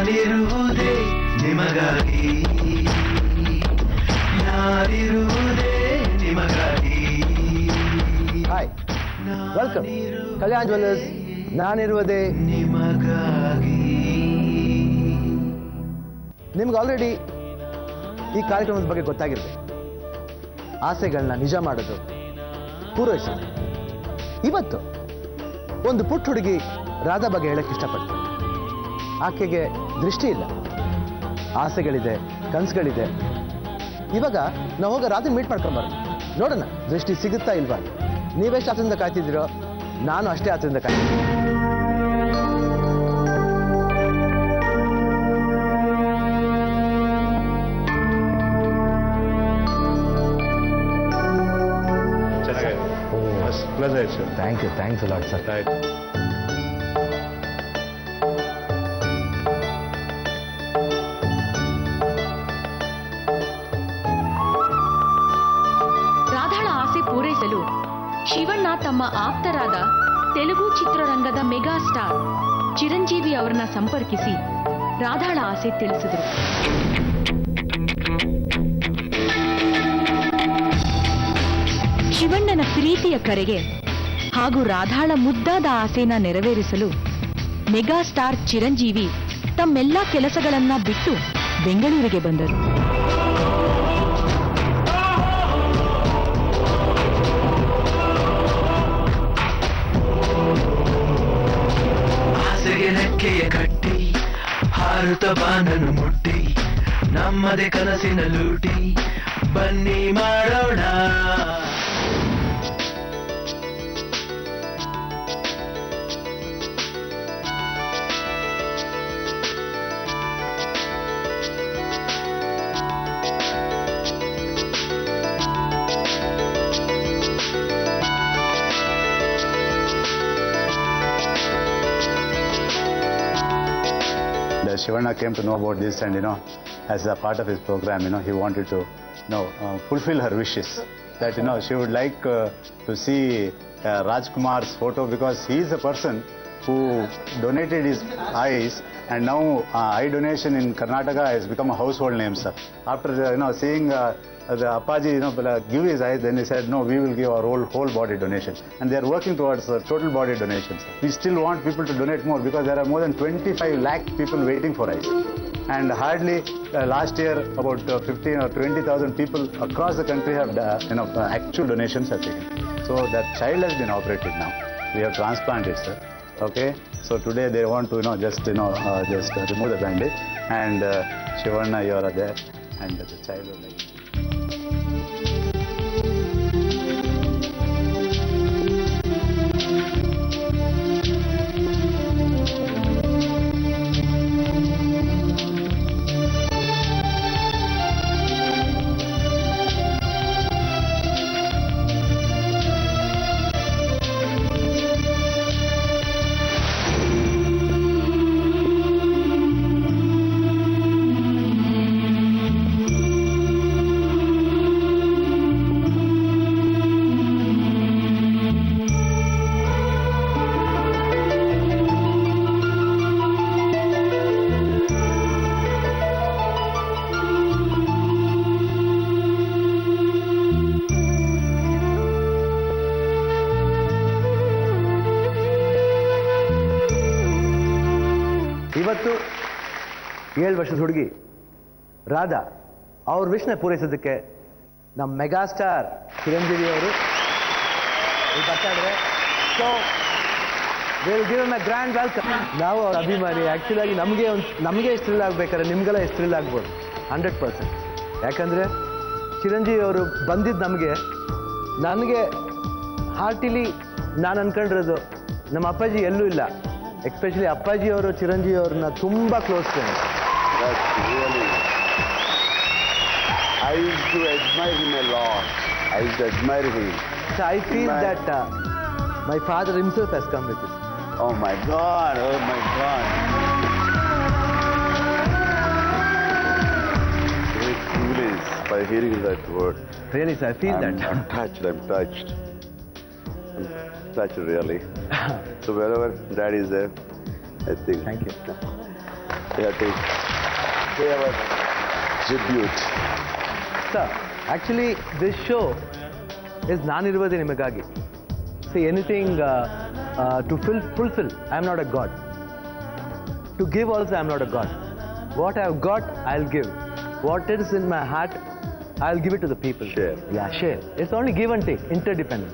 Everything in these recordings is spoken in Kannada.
ನಾನಿರುವುದೇ ನಿಮಗಾಗಿ, ನಾನಿರುವುದೇ ನಿಮಗಾಗಿ. Hi, welcome Kalyan jewellers. ನಾನಿರುವುದೇ ನಿಮಗಾಗಿ. ನಿಮ್ಗೆ ಆಲ್ರೆಡಿ ಈ ಕಾರ್ಯಕ್ರಮದ ಬಗ್ಗೆ ಗೊತ್ತಾಗಿರುತ್ತೆ. ಆಸೆಗಳನ್ನ ನಿಜ ಮಾಡೋದು, ಪೂರೈಸೋದು. ಇವತ್ತು ಒಂದು ಪುಟ್ಟ ಹುಡುಗಿ ರಾಧಾ ಬಗ್ಗೆ ಹೇಳಕ್ಕೆ ಇಷ್ಟಪಡ್ತೀನಿ. ಆಕೆಗೆ ದೃಷ್ಟಿ ಇಲ್ಲ, ಆಸೆಗಳಿದೆ, ಕನಸುಗಳಿದೆ. ಇವಾಗ ನಾವು ಹೋಗಿ ರಾಧೆ ಮೀಟ್ ಮಾಡ್ಕೊಂಬಾರ್ದು, ನೋಡೋಣ ದೃಷ್ಟಿ ಸಿಗುತ್ತಾ ಇಲ್ವಾ. ನೀವೆಷ್ಟು ಆಸೆಯಿಂದ ಕಾಯ್ತಿದ್ದೀರೋ ನಾನು ಅಷ್ಟೇ ಆಸೆಯಿಂದ ಕಾಯ್ತಿದ್ದೀನಿ. Thank you, thanks lot sir. ರಾಧಾಳ ಆಸೆ ಪೂರೈಸಲು ಶಿವಣ್ಣ ತಮ್ಮ ಆಪ್ತರಾದ ತೆಲುಗು ಚಿತ್ರರಂಗದ ಮೆಗಾ ಸ್ಟಾರ್ ಚಿರಂಜೀವಿ ಅವರನ್ನ ಸಂಪರ್ಕಿಸಿ ರಾಧಾಳ ಆಸೆ ತಿಳಿಸಿದರು. ಶಿವಣ್ಣನ ಪ್ರೀತಿಯ ಕರೆಗೆ ಹಾಗೂ ರಾಧಾಳ ಮುದ್ದಾದ ಆಸೆನ ನೆರವೇರಿಸಲು ಮೆಗಾ ಸ್ಟಾರ್ ಚಿರಂಜೀವಿ ತಮ್ಮೆಲ್ಲ ಕೆಲಸಗಳನ್ನ ಬಿಟ್ಟು ಬೆಂಗಳೂರಿಗೆ ಬಂದರು. ಆಸೆಗೆ ರೆಕ್ಕೆಯ ಕಟ್ಟಿ ಹಾರುತ್ತ ಬಾನನ್ನು ಮುಟ್ಟಿ ನಮ್ಮದೇ ಕನಸಿನ ಲೂಟಿ ಬನ್ನಿ ಮಾಡೋಣ. Shivanna came to know about this, and as a part of his program, he wanted to fulfill her wishes. That she would like to see Rajkumar's photo, because he is a person who donated his eyes, and now eye donation in Karnataka has become a household name, sir. After seeing the Appaji give his eyes, then he said, no, we will give our whole body donation, and they are working towards total body donation, sir. We still want people to donate more, because there are more than 25 lakh people waiting for eyes, and hardly last year about 15 or 20,000 people across the country have actual donations have taken. So that child has been operated now. We have transplanted, sir. Okay, so today they want to just remove the bandage, and Shivanna, you are there, and the child will like. ಇವತ್ತು 7 ವರ್ಷದ ಹುಡುಗಿ ರಾಧಾ ಅವ್ರ ವಿಷ್ನ ಪೂರೈಸೋದಕ್ಕೆ ನಮ್ಮ ಮೆಗಾ ಸ್ಟಾರ್ ಚಿರಂಜೀವಿ ಅವರು ಬರ್ತಾ ಇದ್ದಾರೆ. So will give him A grand welcome. ನಾವು ಅವ್ರ ಅಭಿಮಾನಿ. ಆ್ಯಕ್ಚುಲಾಗಿ ನಮಗೆ ಎಷ್ಟು ಥ್ರಿಲ್ ಆಗ್ಬೇಕಾದ್ರೆ ನಿಮಗೆಲ್ಲ ಎಷ್ಟು ಥ್ರಿಲ್ ಆಗ್ಬೋದು 100%. ಯಾಕಂದರೆ ಚಿರಂಜೀವಿ ಅವರು ಬಂದಿದ್ದು ನನಗೆ ಹಾರ್ಟಿಲಿ ನಾನು ಅನ್ಕೊಂಡಿರೋದು ನಮ್ಮ ಅಪ್ಪಾಜಿ ಎಲ್ಲೂ ಇಲ್ಲ. ಎಸ್ಪೆಷಲಿ ಅಪ್ಪಾಜಿ ಅವರು ಚಿರಂಜೀವಿ ಅವ್ರನ್ನ ತುಂಬ close friend. I used to admire him a lot. I used to admire him. So I feel that my father himself has come with this. Oh my God! Oh my God! Great privilege by hearing that word. Really, sir, I feel that. I'm touched. I'm touched. I'm touched really. So wherever Dad is there, I think. Thank you. We have to pay our tribute. Sir, actually, this show is Naniruvude Nimagagi. See, anything to fulfill, I am not a god. To give also, I am not a god. What I have got, I'll give. What is in my heart, I'll give it to the people. Share. Yeah, share. It's only give and take, interdependence.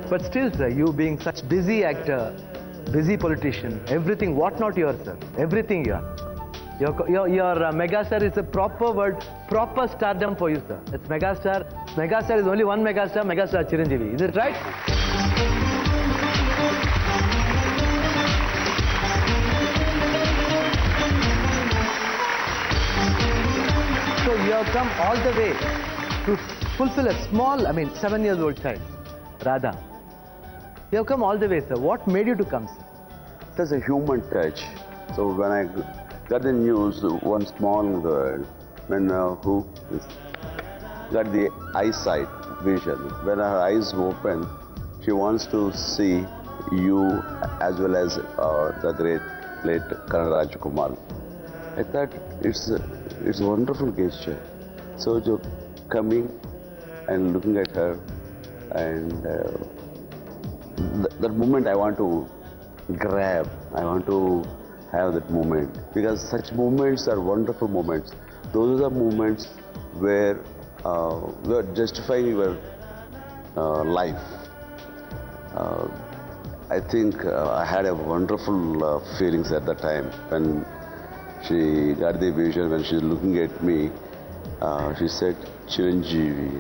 But still, sir, you being such busy actor, busy politician, everything, what not yours, sir? Everything you are. Your megastar is a proper word, proper stardom for you, sir. It's megastar. Megastar is only one megastar, Megastar Chiranjeevi. Is it right? So you have come all the way to fulfill a small, 7-year-old child, Radha. You have come all the way, sir. What made you to come, sir? There's a human touch. So when I got the news, one small girl, who got the eyesight vision. When her eyes open, she wants to see you as well as the great late Karan Rajkumar. I thought it's a wonderful gesture. So coming and looking at her, and that moment I want to grab. I want to have that moment, because such moments are wonderful moments. Those are moments where you are justifying your life. I think I had a wonderful feelings at the time when she got the vision. When she's looking at me, she said, "Chiranjeevi."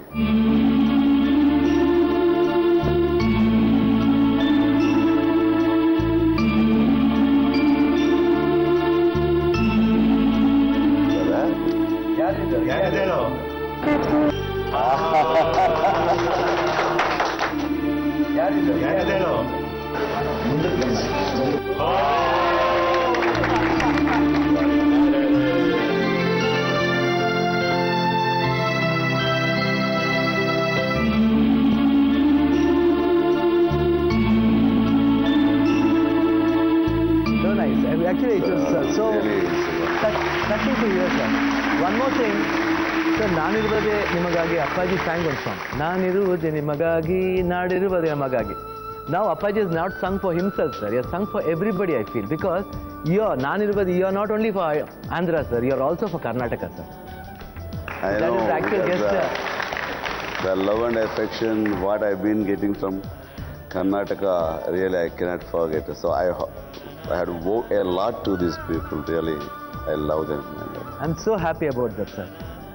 So nice. Actually, it was so touching to hear, sir. One more thing, sir, Naniruvude Nimagagi, Appaji sang one song. Naniruvude Nimagagi, Nadiruvude Nimagagi. Now Appaji has not sung for himself, sir. He has sung for everybody, I feel, because Naniruvude, you are not only for Andhra, sir. You are also for Karnataka, sir. I That know, is the actual because, gesture. the love and affection what I've been getting from Karnataka, really I cannot forget. So I had owed a lot to these people. Really, I love them. I am so happy about that sir.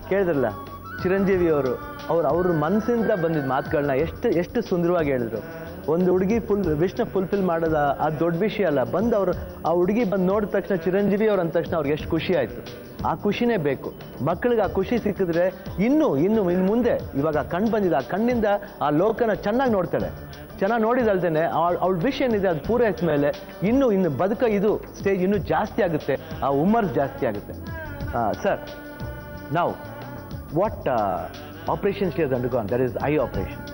ಕೇಳಿದ್ರಲ್ಲ, ಚಿರಂಜೀವಿ ಅವ್ರ ಮನಸ್ಸಿಂದ ಬಂದಿದ್ದ ಮಾತುಗಳನ್ನ ಎಷ್ಟು ಸುಂದರವಾಗಿ ಹೇಳಿದ್ರು. ಒಂದು ಹುಡುಗಿ ವಿಶ್ನ ಫುಲ್ಫಿಲ್ ಮಾಡೋದ ಆ ದೊಡ್ಡ ವಿಷಯ ಅಲ್ಲ. ಆ ಹುಡುಗಿ ಬಂದು ನೋಡಿದ ತಕ್ಷಣ ಚಿರಂಜೀವಿ ಅವ್ರು ಅಂದ ತಕ್ಷಣ ಅವ್ರಿಗೆ ಎಷ್ಟು ಖುಷಿ ಆಯ್ತು. ಆ ಖುಷಿನೇ ಬೇಕು ಮಕ್ಕಳಿಗೆ. ಆ ಖುಷಿ ಸಿಕ್ಕಿದ್ರೆ ಇನ್ನು ಮುಂದೆ ಇವಾಗ ಕಣ್ಣು ಬಂದಿದೆ, ಆ ಕಣ್ಣಿಂದ ಆ ಲೋಕನ ಚೆನ್ನಾಗಿ ನೋಡ್ತಾಳೆ. ಚೆನ್ನಾಗಿ ನೋಡಿದಲ್ದೇನೆ ಅವಳ ವಿಷ್ ಏನಿದೆ ಅದು ಪೂರೈಸಿದ ಮೇಲೆ ಇನ್ನು ಬದುಕ ಇದು ಸ್ಟೇಜ್ ಇನ್ನೂ ಜಾಸ್ತಿ ಆಗುತ್ತೆ, ಆ ಹುಮ್ಮರ್ಸ್ ಜಾಸ್ತಿ ಆಗುತ್ತೆ. ಸರ್, ನಾವು what operation she has undergone, that is I operation,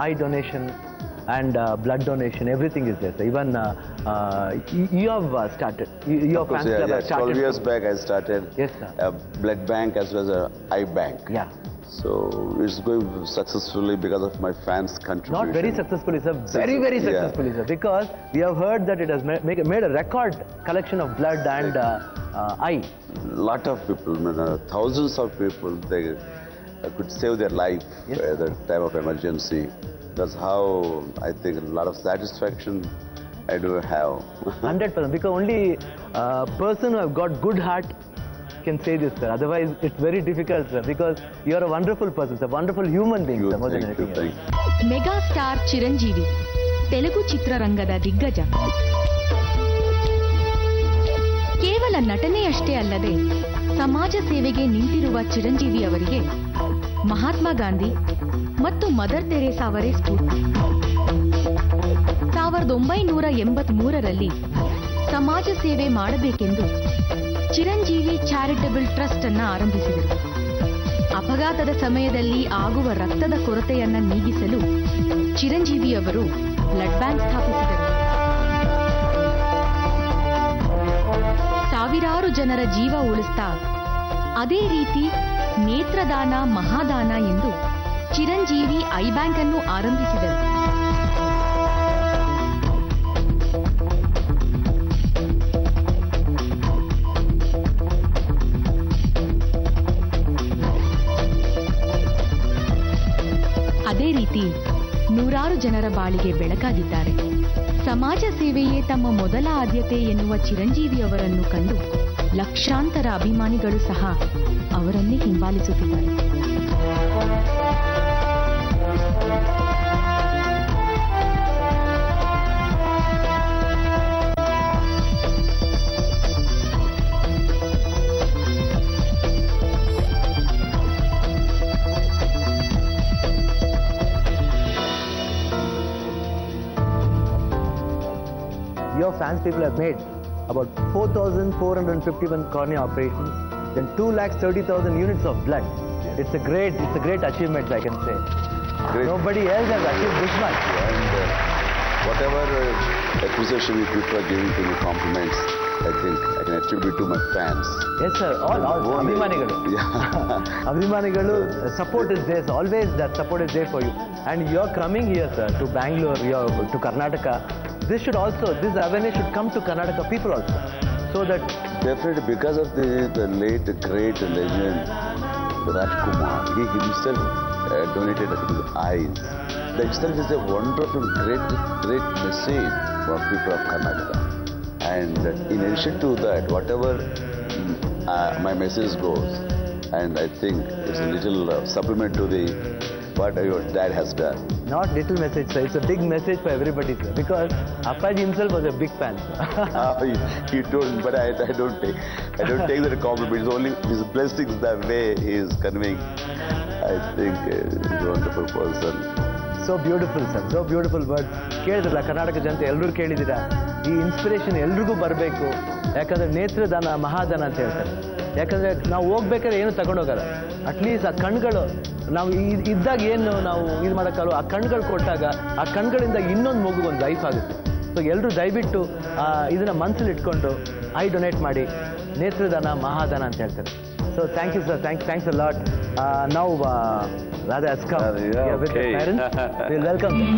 eye donation and blood donation, everything is there. So even you have started, your fans club has started. 12 years back I started. Yes, sir. A blood bank as well as a eye bank. Yeah. So it's going successfully because of my fans' contribution. Not very successfully, sir. Very successfully, sir. Because we have heard that it has made a record collection of blood and eye. Lot of people, thousands of people, they could save their life at the time of emergency. That's how I think a lot of satisfaction I do have. 100%. Because only person who have got good heart can say this, sir. Otherwise, it's very difficult, sir. Because you are a wonderful person, sir. Wonderful human being, sir. More than anything else. Mega star Chiranjeevi Telugu ಚಿತ್ರರಂಗದ ದಿಗ್ಗಜ. ಕೇವಲ ನಟನೆಯಷ್ಟೇ ಅಲ್ಲದೆ ಸಮಾಜ ಸೇವೆಗೆ ನಿಂತಿರುವ ಚಿರಂಜೀವಿ ಅವರಿಗೆ ಮಹಾತ್ಮ ಗಾಂಧಿ ಮತ್ತು ಮದರ್ ತೆರೇಸಾ ಅವರೇ ಸ್ಫೂರ್ತಿ. 1983ರಲ್ಲಿ ಸಮಾಜ ಸೇವೆ ಮಾಡಬೇಕೆಂದು ಚಿರಂಜೀವಿ ಚಾರಿಟಬಲ್ ಟ್ರಸ್ಟ್ ಅನ್ನು ಆರಂಭಿಸಿದರು. ಅಪಘಾತದ ಸಮಯದಲ್ಲಿ ಆಗುವ ರಕ್ತದ ಕೊರತೆಯನ್ನು ನೀಗಿಸಲು ಚಿರಂಜೀವಿ ಅವರು ಬ್ಲಡ್ ಬ್ಯಾಂಕ್ ಸ್ಥಾಪಿಸಿದರು. ಸಾವಿರಾರು ಜನರ ಜೀವ ಉಳಿಸ್ತಾ ಅದೇ ರೀತಿ ನೇತ್ರದಾನ ಮಹಾದಾನ ಎಂದು ಚಿರಂಜೀವಿ ಐ ಬ್ಯಾಂಕ್ ಅನ್ನು ಆರಂಭಿಸಿದರು. ಅದೇ ರೀತಿ ನೂರಾರು ಜನರ ಬಾಳಿಗೆ ಬೆಳಕಾಗಿದ್ದಾರೆ. ಸಮಾಜ ಸೇವೆಯೇ ತಮ್ಮ ಮೊದಲ ಆದ್ಯತೆ ಎನ್ನುವ ಚಿರಂಜೀವಿಯವರನ್ನು ಕಂಡು ಲಕ್ಷಾಂತರ ಅಭಿಮಾನಿಗಳು ಸಹ ಅವರನ್ನೇ ಹಿಂಬಾಲಿಸುತ್ತಿದ್ದಾರೆ. Your fans people have made about 4,451 cornea operations, then 2,30,000 units of blood. It's a great achievement, I can say. Great. Nobody else has achieved this much. And whatever appreciation you people are giving to me, compliments, I think I can attribute to my fans. Yes, sir. All Abhimanigalu. Yeah. Abhimanigalu, support is there. Always that support is there for you. And you're coming here, sir, to Bangalore, to Karnataka. This awareness should come to Karnataka people also. So that Definitely because of the late, great legend, Rajkumar, he himself donated his eyes. That itself is a wonderful, great message for people of Karnataka. And in addition to that, whatever my message goes, and I think it's a little supplement to what your dad has done. not little message, sir. It's a big message for everybody, sir. Because Appaji himself was a big fan. He told, but I don't take that compliment. It's only his blessings the way he is conveying. I think he's a wonderful person. So beautiful, sir. So beautiful word. ಕೇಳಿದ್ರಲ್ಲ ಕರ್ನಾಟಕ ಜನತೆ ಎಲ್ಲರೂ ಕೇಳಿದ್ದೀರಾ, ಈ ಇನ್ಸ್ಪಿರೇಷನ್ ಎಲ್ರಿಗೂ ಬರಬೇಕು. ಯಾಕಂದ್ರೆ ನೇತ್ರದಾನ ಮಹಾದಾನ ಅಂತ ಹೇಳ್ತಾರೆ. ಯಾಕಂದ್ರೆ ನಾವು ಹೋಗ್ಬೇಕಾದ್ರೆ ಏನು ತಗೊಂಡೋಗಲ್ಲ. ಅಟ್ಲೀಸ್ಟ್ ಆ ಕಣ್ಗಳು ನಾವು ಇದ್ದಾಗ ಏನು ನಾವು ಇದು ಮಾಡೋಕ್ಕಲ್ಲ, ಆ ಕಣ್ಗಳು ಕೊಟ್ಟಾಗ ಆ ಕಣ್ಗಳಿಂದ ಇನ್ನೊಂದು ಮಗುಗೆ ಒಂದು ಲೈಫ್ ಆಗುತ್ತೆ. ಸೊ ಎಲ್ಲರೂ ದಯವಿಟ್ಟು ಇದನ್ನ ಮನಸ್ಸಲ್ಲಿ ಇಟ್ಕೊಂಡು ಐ ಡೊನೇಟ್ ಮಾಡಿ. ನೇತ್ರದಾನ ಮಹಾದಾನ ಅಂತ ಹೇಳ್ತಾರೆ. So thank you, sir. Thanks a lot. Now Radha has come with her parents. We'll welcome them.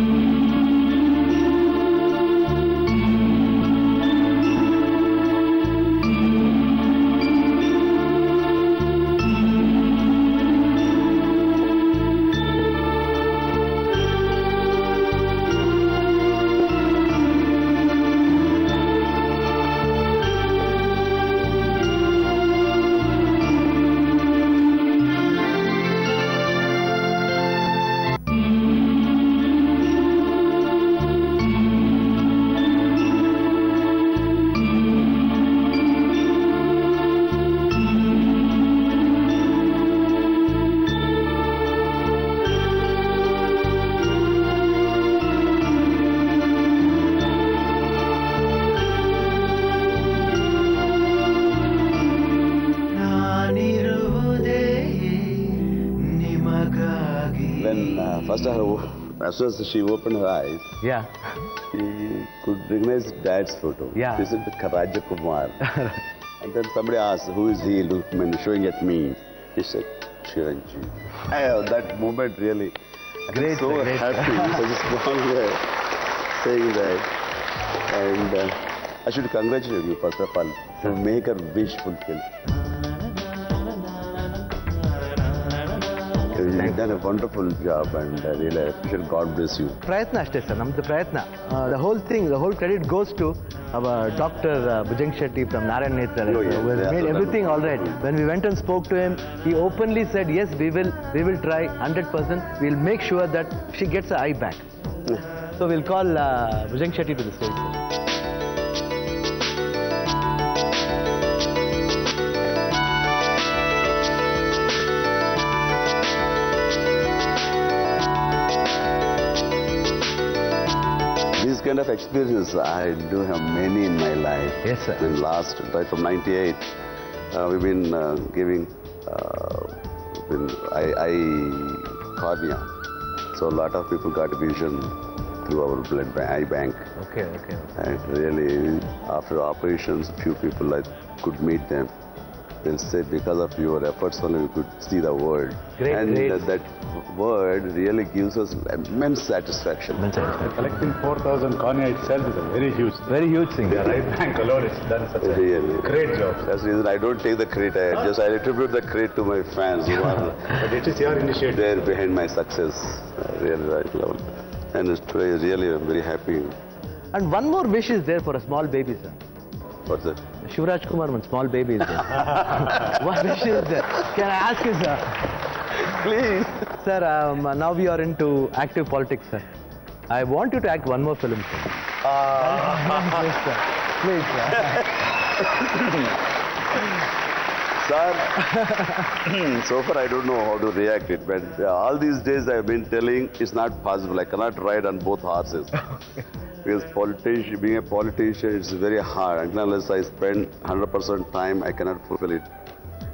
As soon as she opened her eyes, she could recognize Dad's photo. Yeah. This is Raja Kumar. And then somebody asked, "Who is he?" Showing at me. He said, "Chiranjeevi." That moment really, Great, so great. happy. Such a strong way saying that. And I should congratulate you, first of all, to make her wish fulfilled. You've done a wonderful job, and really I appreciate. God bless you. ಪ್ರಯತ್ನ ಅಷ್ಟೇ ಸರ್, ನಮ್ದು ಪ್ರಯತ್ನ. The whole credit goes to our Dr. Bhujang Shetty from Narayan Netra, who has made everything all right. When we went and spoke to him, he openly said, yes, we will try 100%. We'll make sure that she gets her eye back. So we'll call Bhujang Shetty to the stage. This kind of experience, I do have many in my life. Yes, sir. In last, right from 98, we've been giving eye cornea. So a lot of people got vision through our eye bank. Okay. And really, after operations, few people I could meet them. They'll say, because of your efforts only we could see the world. Great. That word really gives us immense satisfaction. Collecting 4,000 cornea itself is a very huge thing. Very huge thing. The right bank alone has done such a Really. great job. That's the reason I don't take the credit. I attribute the credit to my fans who are But it is your initiative. there behind my success. Really, I love it. And today, really, I'm very happy. And one more wish is there for a small baby, sir. What's that? Shivraj Kumar, one small baby is there. What wish is there? Can I ask you, sir? Please. Sir, now we are into active politics, sir. I want you to act one more film, sir. Please, sir. Please, sir. Sir, so far I don't know how to react it, but all these days I've been telling it's not possible. I cannot ride on both horses. Because being a politician, it's very hard. Unless I spend 100% time, I cannot fulfill it.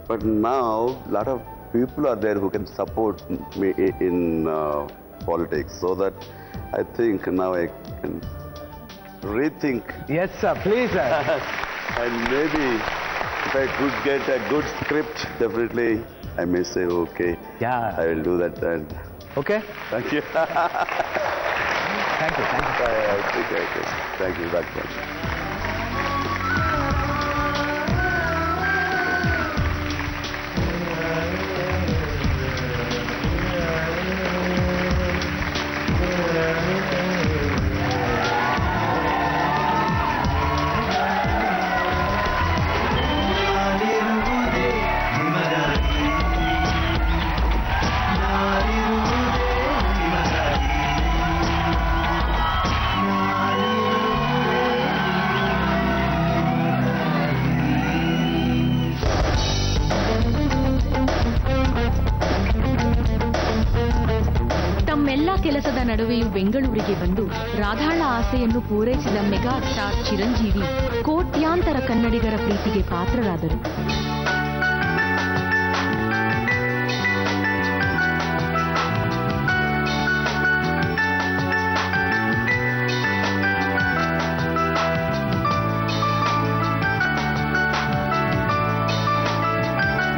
But now, a lot of people are there who can support me in politics. So that I think now I can rethink. Yes, sir. Please, sir. And maybe if I could get a good script, definitely I may say, okay, Yeah. I will do that. And Okay? thank you. Thank you. Thank you. Okay. Thank you very much. ನಾನಿರುವುದೇ ನಿಮಗಾಗಿ, ನಾನಿರುವುದೇ ನಿಮಗಾಗಿ, ತಮ್ಮೆಲ್ಲ ಕೆಲಸದ ನಡುವೆಯೂ ಬೆಂಗಳೂರಿಗೆ ಬಂದು ರಾಧಾಳ ಆಸೆಯನ್ನು ಪೂರೈಸಿದ ಮೆಗಾ ಸ್ಟಾರ್ ಚಿರಂಜೀವಿ ಕೋಟ್ಯಾಂತರ ಕನ್ನಡಿಗರ ಪ್ರೀತಿಗೆ ಪಾತ್ರರಾದರು.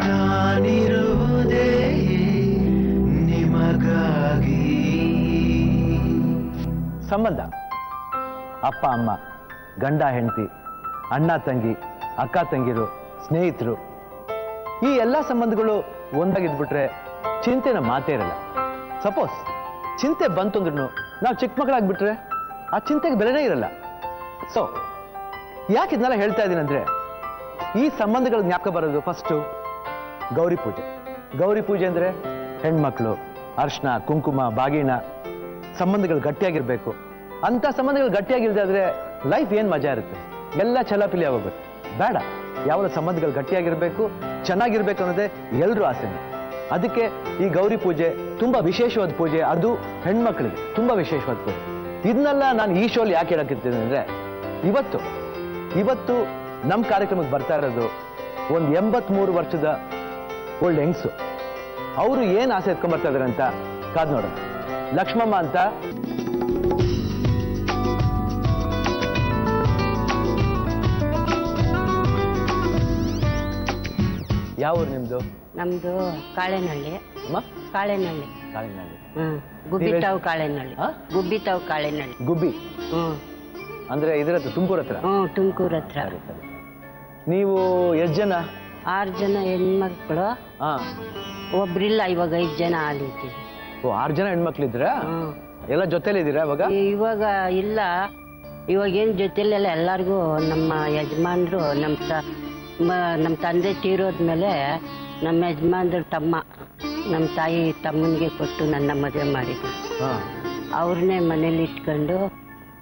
ನಾನಿರುವುದೇ ನಿಮಗಾಗಿ. ಸಂಬಂಧ ಅಪ್ಪ ಅಮ್ಮ, ಗಂಡ ಹೆಂಡತಿ, ಅಣ್ಣ ತಂಗಿ, ಅಕ್ಕ ತಂಗಿರು, ಸ್ನೇಹಿತರು, ಈ ಎಲ್ಲ ಸಂಬಂಧಗಳು ಒಂದಾಗಿದ್ಬಿಟ್ರೆ ಚಿಂತೆನ ಮಾತೇ ಇರಲ್ಲ. ಸಪೋಸ್ ಚಿಂತೆ ಬಂತು ಅಂದ್ರೂ ನಾವು ಚಿಕ್ಕ ಮಕ್ಕಳಾಗ್ಬಿಟ್ರೆ ಆ ಚಿಂತೆಗೆ ಬೆಲೆನೇ ಇರಲ್ಲ. ಸೊ ಯಾಕೆ ಇದನ್ನೆಲ್ಲ ಹೇಳ್ತಾ ಇದ್ದೀನಿ ಅಂದ್ರೆ, ಈ ಸಂಬಂಧಗಳ ಜ್ಞಾಪಕ ಬರೋದು ಫಸ್ಟು ಗೌರಿ ಪೂಜೆ. ಗೌರಿ ಪೂಜೆ ಅಂದ್ರೆ ಹೆಣ್ಮಕ್ಳು ಅರ್ಶನ ಕುಂಕುಮ ಬಾಗಿಣ ಸಂಬಂಧಗಳು ಗಟ್ಟಿಯಾಗಿರ್ಬೇಕು. ಅಂತ ಸಂಬಂಧಗಳು ಗಟ್ಟಿಯಾಗಿಲ್ದೇ ಆದ್ರೆ ಲೈಫ್ ಏನ್ ಮಜಾ ಇರುತ್ತೆ, ಎಲ್ಲ ಛಲಪಿಲಿ ಆಗೋಗುತ್ತೆ. ಬೇಡ, ಯಾವಾಗ ಸಂಬಂಧಗಳು ಗಟ್ಟಿಯಾಗಿರ್ಬೇಕು, ಚೆನ್ನಾಗಿರ್ಬೇಕು ಅನ್ನೋದೇ ಎಲ್ರೂ ಆಸೆನೆ. ಅದಕ್ಕೆ ಈ ಗೌರಿ ಪೂಜೆ ತುಂಬಾ ವಿಶೇಷವಾದ ಪೂಜೆ, ಅದು ಹೆಣ್ಮಕ್ಳಿಗೆ ತುಂಬಾ ವಿಶೇಷವಾದ ಪೂಜೆ. ಇದನ್ನೆಲ್ಲ ನಾನು ಈ ಶೋಲಿ ಯಾಕೆ ಹೇಳಕ್ಕಿರ್ತೀನಿ ಅಂದ್ರೆ, ಇವತ್ತು ನಮ್ಮ ಕಾರ್ಯಕ್ರಮಕ್ಕೆ ಬರ್ತಾ ಇರೋದು ಒಂದು 83 ವರ್ಷದ ಓಲ್ಡ್ ಹೆಂಗ್ಸು. ಅವರು ಏನ್ ಆಸೆ ಎತ್ಕೊಂಡ್ ಬರ್ತಾ ಇದಾರೆ ಅಂತ ಕಾದ್ ನೋಡೋಣ. ಲಕ್ಷ್ಮಮ್ಮ ಅಂತ ಯಾವ ಊರು ನಿಮ್ದು? ನಮ್ದು ಕಾಳೆನಹಳ್ಳಿ. ಅಮ್ಮ? ಕಾಳೆನಹಳ್ಳಿ. ಕಾಳಿನಹಳ್ಳಿ. ಗುಬ್ಬಿತಾವ್ ಕಾಳೆನಹಳ್ಳಿ. ಆ? ಗುಬ್ಬಿತಾವ್ ಕಾಳೆನಹಳ್ಳಿ. ಗುಬ್ಬಿ ಹ್ಮ್ ಅಂದ್ರೆ ಇದ್ರ ಹತ್ರ, ತುಮಕೂರು ಹತ್ರ? ತುಮಕೂರು ಹತ್ರ. ಸರಿ ಸರಿ. ನೀವು ಎಷ್ಟು ಜನ? 6 ಜನ ಹೆಣ್ಮಕ್ಳು, ಹಾ. ಒಬ್ರಿಲ್ಲ. ಇವಾಗ 5 ಜನ ಆಲಿದ್ದೀವಿ. ಓ, 6 ಜನ ಹೆಣ್ಮಕ್ಳಿದ್ರ? ಎಲ್ಲ ಜೊತೆಲಿ ಇದ್ದೀರಾ ಇವಾಗ? ಇವಾಗ ಇಲ್ಲ. ಇವಾಗ ಏನ್ ಜೊತೆಲೆಲ್ಲ ಎಲ್ಲಾರ್ಗು ನಮ್ಮ ಯಜಮಾನ್ರು ನಮ್ಮ ತಂದೆ ತೀರೋದ್ಮೇಲೆ ನಮ್ಮ ಯಜಮಾನ್ರ ತಮ್ಮ ನಮ್ಮ ತಾಯಿ ತಮ್ಮನಿಗೆ ಕೊಟ್ಟು ನನ್ನ ಮದುವೆ ಮಾಡಿದ್ರು. ಹಾ. ಅವ್ರನ್ನೇ ಮನೇಲಿ ಇಟ್ಕೊಂಡು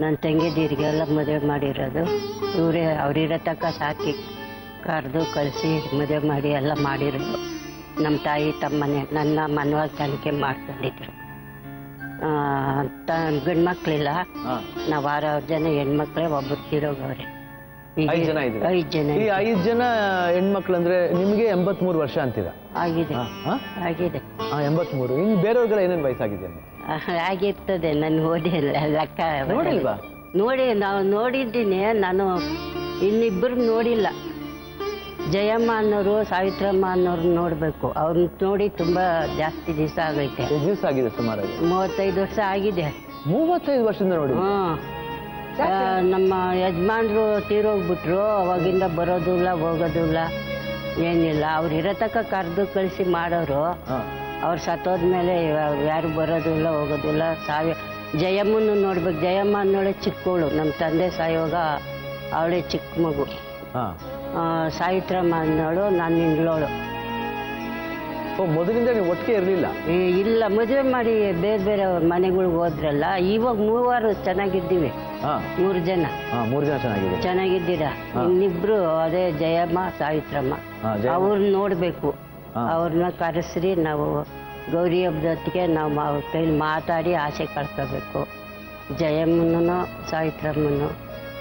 ನನ್ನ ತಂಗಿದೀರಿಗೆಲ್ಲ ಮದುವೆ ಮಾಡಿರೋದು ಇವರೇ. ಅವ್ರಿರೋ ತನಕ ಸಾಕಿ ಕರೆದು ಕಳಿಸಿ ಮದುವೆ ಮಾಡಿ ಎಲ್ಲ ಮಾಡಿರೋದು ನಮ್ಮ ತಾಯಿ ತಮ್ಮನೇ. ನನ್ನ ಮನವಾಗ್ತಾನಿಕೆ ಮಾಡ್ಕೊಂಡಿದ್ರು. ಗಂಡು ಮಕ್ಕಳಿಲ್ಲ. ನಾವು 6 ಜನ ಹೆಣ್ಮಕ್ಳೇ, ಒಬ್ಬರು ತೀರೋಗವ್ರೆ. 5 ಜನ ಇದ್ದೀರಾ? 5 ಜನ. ಈ 5 ಜನ ಹೆಣ್ಮಕ್ಳು ಅಂದ್ರೆ ನಿಮ್ಗೆ 83 ವರ್ಷ ಅಂತೀರಾ? ಆಗಿದೆ. ಹಾ? ಆಗಿದೆ. 83. ಇನ್ನು ಬೇರೆಯವ್ರಿಗೆಲ್ಲ ಏನೇನು ವಯಸ್ಸಾಗಿದೆ? ಆಗಿರ್ತದೆ. ನಾನು ಓದಿಲ್ಲ, ಲೆಕ್ಕ ನೋಡಿಲ್ವಾ? ನಾವು ನೋಡಿದ್ದೀನಿ. ನಾನು ಇನ್ನಿಬ್ಬರು ನೋಡಿಲ್ಲ. ಜಯಮ್ಮ ಅನ್ನೋರು ಸಾವಿತ್ರಮ್ಮ ಅನ್ನೋರು ನೋಡಬೇಕು. ಅವ್ರನ್ನ ನೋಡಿ ತುಂಬ ಜಾಸ್ತಿ ದಿವಸ ಆಗೈತೆ. ಎಷ್ಟು ದಿವಸ ಆಗಿದೆ ಸುಮಾರಾಗಿ? 35 ವರ್ಷ ಆಗಿದೆ. 35 ವರ್ಷದಿಂದ ನೋಡಿ. ನಮ್ಮ ಯಜಮಾನ್ರು ತೀರೋಗ್ಬಿಟ್ರು. ಅವಾಗಿಂದ ಬರೋದಿಲ್ಲ ಹೋಗೋದಿಲ್ಲ ಏನಿಲ್ಲ. ಅವ್ರು ಇರೋ ತನಕ ಕರೆದು ಕಳಿಸಿ ಮಾಡೋರು. ಅವ್ರು ಸತ್ತೋದ್ಮೇಲೆ ಯಾರು ಬರೋದಿಲ್ಲ ಹೋಗೋದಿಲ್ಲ. ಜಯಮ್ಮನ್ನು ನೋಡ್ಬೇಕು. ಜಯಮ್ಮ ಅನ್ನೋಳೆ ಚಿಕ್ಕವಳು. ನಮ್ಮ ತಂದೆ ಸಾಯುವಾಗ ಅವಳೇ ಚಿಕ್ಕ ಮಗು. ಸಾವಿತ್ರಮ್ಮ ಅನ್ನೋಳು ನಾನು ಇಂಗ್ಳೋಳು. ಮೊದಲಿಂದ ನೀವು ಒಟ್ಟಿಗೆ ಇರಲಿಲ್ಲ? ಇಲ್ಲ, ಮದುವೆ ಮಾಡಿ ಬೇರೆ ಬೇರೆ ಮನೆಗಳಿಗೆ ಹೋದ್ರಲ್ಲ. ಇವಾಗ 3 ಚೆನ್ನಾಗಿದ್ದೀವಿ. 3 ಜನ. 3 ಜನ ಚೆನ್ನಾಗಿದ್ದೀರಾ? ಇನ್ನಿಬ್ರು ಅದೇ ಜಯಮ್ಮ ಸಾವಿತ್ರಮ್ಮ. ಅವ್ರನ್ನ ನೋಡ್ಬೇಕು. ಅವ್ರನ್ನ ಕರೆಸ್ರಿ. ನಾವು ಗೌರಿ ಹಬ್ಬದೊತ್ತಿಗೆ ನಾವು ಅವ್ರ ಕೈಲಿ ಮಾತಾಡಿ ಆಸೆ ಕಳ್ಕೋಬೇಕು. ಜಯಮ್ಮನೂ ಸಾವಿತ್ರಮ್ಮನು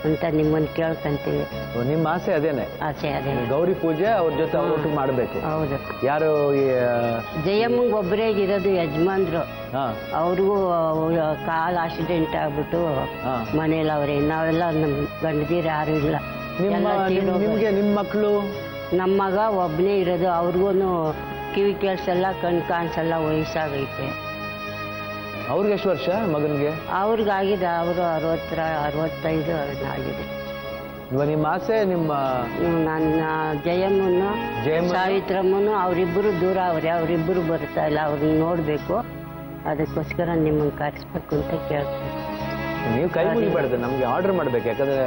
ಅಂತ ನಿಮ್ಮನ್ನು ಕೇಳ್ಕೊಂತೀವಿ. ನಿಮ್ಮ ಆಸೆ ಅದೇನೆ? ಆಸೆ ಅದೇ. ಗೌರಿ ಪೂಜೆ ಅವ್ರ ಜೊತೆ ಒಟ್ಟಿಗೆ ಮಾಡಬೇಕು. ಹೌದು. ಯಾರು? ಜಯಮ್ಮಂಗೆ ಒಬ್ಬರೇ ಇರೋದು ಯಜಮಾನ್ರು. ಅವ್ರಿಗೂ ಕಾಲು ಆಕ್ಸಿಡೆಂಟ್ ಆಗ್ಬಿಟ್ಟು ಮನೇಲಿ ಅವ್ರೆ. ನಾವೆಲ್ಲ ನಮ್ಮ ಗಂಡದಿರು ಯಾರು ಇಲ್ಲ. ನಿಮ್ಗೆ ನಿಮ್ಮ ಮಕ್ಕಳು? ನಮ್ಮ ಮಗ ಒಬ್ಬನೇ ಇರೋದು. ಅವ್ರಿಗೂ ಕಿವಿ ಕೇಳಿಸಲ್ಲ, ಕಣ್ಣು ಕಾಣಿಸಲ್ಲ, ವಯಸ್ಸಾಗೈತೆ. ಅವ್ರಿಗೆ ಎಷ್ಟು ವರ್ಷ ಮಗನಿಗೆ? ಅವ್ರಿಗಾಗಿದೆ. ಅವರು 65 ಆಗಿದೆ. ಇವಾಗ ನಿಮ್ಮ ಆಸೆ? ನನ್ನ ಜಯಮ್ಮನು ಸಾವಿತ್ರಮ್ಮನು ಅವರಿಬ್ಬರು ದೂರ ಅವ್ರೆ. ಅವರಿಬ್ಬರು ಬರ್ತಾ ಇಲ್ಲ. ಅವ್ರನ್ನ ನೋಡಬೇಕು. ಅದಕ್ಕೋಸ್ಕರ ನಿಮ್ಮನ್ನು ಕರೆಸ್ಬೇಕು ಅಂತ ಕೇಳ್ತೀನಿ. ನೀವು ಕೈ ಮುಗಿಬಾರ್ದು, ನಮಗೆ ಆರ್ಡರ್ ಮಾಡ್ಬೇಕು. ಯಾಕಂದ್ರೆ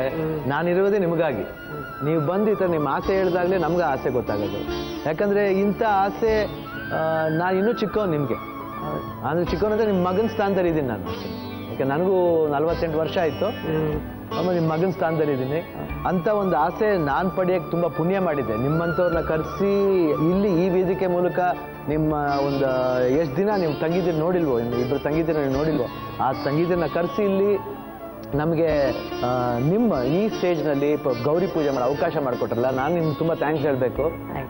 ನಾನಿರುವುದೇ ನಿಮಗಾಗಿ. ನೀವು ಬಂದು ಈ ಥರ ನಿಮ್ಮ ಆಸೆ ಹೇಳಿದಾಗಲೇ ನಮ್ಗೆ ಆಸೆ ಗೊತ್ತಾಗೋದು. ಯಾಕಂದ್ರೆ ಇಂಥ ಆಸೆ ನಾನು ಇನ್ನೂ ಚಿಕ್ಕವನು ನಿಮಗೆ. ಅಂದರೆ ಚಿಕ್ಕವನಂದ್ರೆ ನಿಮ್ಮ ಮಗನ ಸ್ಥಾನದಲ್ಲಿ ಇದ್ದೀನಿ ನಾನು ಅಷ್ಟೇ. ಯಾಕೆ ನನಗೂ 48 ವರ್ಷ ಆಯಿತು. ಆಮೇಲೆ ನಿಮ್ಮ ಮಗನ ಸ್ಥಾನದಲ್ಲಿ ಇದ್ದೀನಿ. ಅಂಥ ಒಂದು ಆಸೆ ನಾನು ಪಡೆಯೋಕ್ಕೆ ತುಂಬ ಪುಣ್ಯ ಮಾಡಿದ್ದೆ. ನಿಮ್ಮಂಥವ್ರನ್ನ ಕರೆಸಿ ಇಲ್ಲಿ ಈ ವೇದಿಕೆ ಮೂಲಕ ನಿಮ್ಮ ಒಂದು ಎಷ್ಟು ದಿನ ನೀವು ತಂಗಿದ್ದೀರಿ ನೋಡಿಲ್ವೋ, ಇಬ್ಬರು ತಂಗಿದ್ದೀರ ನೀವು ನೋಡಿಲ್ವೋ, ಆ ತಂಗಿದ್ದೀರನ್ನ ಕರೆಸಿ ಇಲ್ಲಿ ನಮಗೆ ನಿಮ್ಮ ಈ ಸ್ಟೇಜ್ನಲ್ಲಿ ಗೌರಿ ಪೂಜೆ ಮಾಡೋ ಅವಕಾಶ ಮಾಡಿಕೊಟ್ರಲ್ಲ, ನಾನು ನಿಮ್ಗೆ ತುಂಬ ಥ್ಯಾಂಕ್ಸ್ ಹೇಳಬೇಕು.